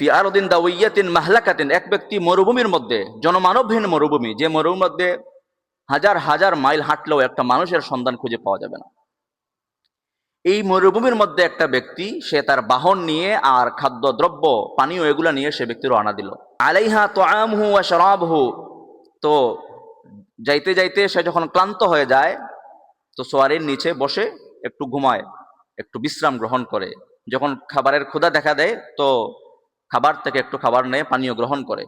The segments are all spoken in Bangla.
ফি আরদিন দাওয়াইয়াতিন মাহলাকাতিন, এক ব্যক্তি মরুভূমির মধ্যে, জনমানবহীন মরুভূমি, যে মরুভূমির মধ্যে হাজার হাজার মাইল হাঁটলেও একটা মানুষের সন্ধান খুঁজে পাওয়া যাবে না। এই মরুভূমির মধ্যে একটা ব্যক্তি, সে তার বাহন নিয়ে আর খাদ্য দ্রব্য পানীয় এগুলা নিয়ে সে ব্যক্তি রওনা দিল। আলাইহা তুআমুহু ওয়া শারাবুহু, তো যাইতে যাইতে সে যখন ক্লান্ত হয়ে যায় তো সোয়ারির নিচে বসে একটু ঘুমায়, একটু বিশ্রাম গ্রহণ করে। যখন খাবারের ক্ষুধা দেখা দেয় তো খাবার থেকে একটু খাবার নিয়ে পানীয় গ্রহণ করে।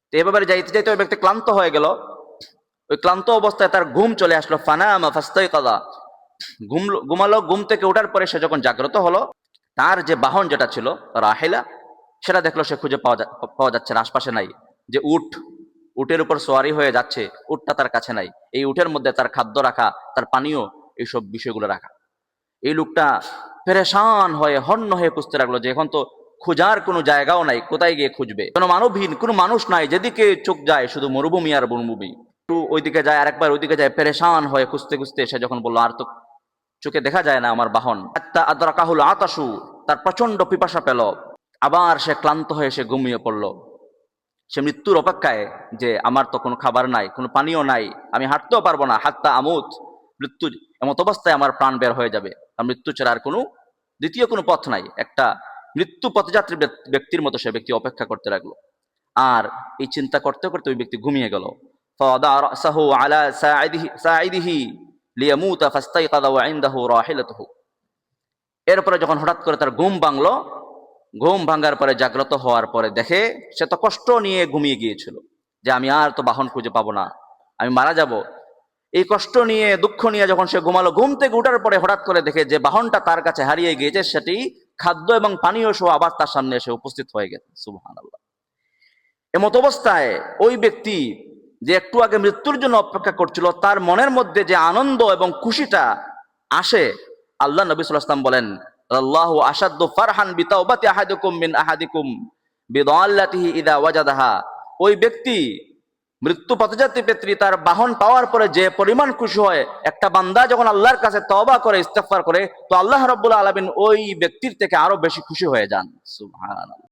তো এভাবে যাইতে যাইতে ওই ব্যক্তি ক্লান্ত হয়ে গেল। ওই ক্লান্ত অবস্থায় তার ঘুম চলে আসলো। ফানামা ফাস্তাইকাযা, ঘুমালো। ঘুম থেকে ওঠার পরে সে যখন জাগ্রত হলো, তার যে বাহন যেটা ছিল রাহিলা, সেটা দেখলো সে খুঁজে পাওয়া যাচ্ছে না, আশপাশে নাই। যে উটের উপর সোয়ারি হয়ে যাচ্ছে, উটটা তার কাছে নাই। এই উটের মধ্যে তার খাদ্য রাখা, তার পানীয়, এইসব বিষয়গুলো রাখা। এই লোকটা পেরেশান হয়ে হন্য হয়ে খুঁজতে লাগলো যে এখন তো খোঁজার কোনো জায়গাও নাই, কোথায় গিয়ে খুঁজবে? কোনো মানবহীন, কোনো মানুষ নাই, যেদিকে চোখ যায় শুধু মরুভূমি আর মরুভূমি। একটু ওইদিকে যায়, আরেকবার ওইদিকে যায়, পেরেশান হয়ে খুঁজতে খুঁজতে সে যখন বললো আর তো চোখে দেখা যায় না আমার বাহন, হাত্তা আদরাকাহুল আতাশু, তার প্রচন্ড পিপাসা পেল। আবার সে ক্লান্ত হয়ে সে ঘুমিয়ে পড়ল। সে মৃত্যুর অপেক্ষায়, যে আমার তো কোনো খাবার নাই, কোনো পানীয় নাই, আমি হাঁটতেও পারবো না, হাত্তা আমুত, মৃত্যু এমত অবস্থায় আমার প্রাণ বের হয়ে যাবে, আর মৃত্যু ছাড়া আর কোনো দ্বিতীয় কোনো পথ নাই। একটা মৃত্যু পথযাত্রী ব্যক্তির মতো সে ব্যক্তি অপেক্ষা করতে লাগলো। আর এই চিন্তা করতে করতে ওই ব্যক্তি ঘুমিয়ে গেল। ফাওয়াদা রাসাহু আলা সাইদিহি লিয়ামুতা ফাস্তাইকাযা ওয়া ইনদাহু রাহিলাতুহু। এরপরে যখন হঠাৎ করে তার ঘুম ভাঙলো, ঘুম ভাঙার পরে জাগ্রত হওয়ার পরে দেখে সে তো কষ্ট নিয়ে ঘুমিয়ে গিয়েছিল, যে আমি আর তো বাহন খুঁজে পাবো না, আমি মারা যাব। এই কষ্ট নিয়ে, দুঃখ নিয়ে যখন সে ঘুমালো, ঘুম থেকে উঠার পরে হঠাৎ করে দেখে যে বাহনটা তার কাছে হারিয়ে গিয়েছে, সেটি খাদ্য এবং পানীয় সহ আবার তার সামনে এসে উপস্থিত হয়ে গেছে। সুবহানাল্লাহ। এমত অবস্থায় ওই ব্যক্তি যে একটু আগে মৃত্যুর জন্য অপেক্ষা করছিল, তার মনের মধ্যে যে আনন্দ এবং খুশিটা আসে, আল্লাহ নবী সাল্লাল্লাহু আলাইহি ওয়াসাল্লাম বলেন, আল্লাহু আশাদ্দু ফারহান বিতাওবাতি আহাদিকুম মিন আহাদিকুম বিদাল্লাতিহি ইযা ওয়াজাদাহা। ওই ব্যক্তি, মৃত্যু পথযাত্রী ব্যক্তি, তার বাহন পাওয়ার পরে যে পরিমাণ খুশি হয়, একটা বান্দা যখন আল্লাহর কাছে তওবা করে, ইস্তিগফার করে, তো আল্লাহ রাব্বুল আলামিন ওই ব্যক্তির থেকে আরো বেশি খুশি হয়ে যান। সুবহানাল্লাহ।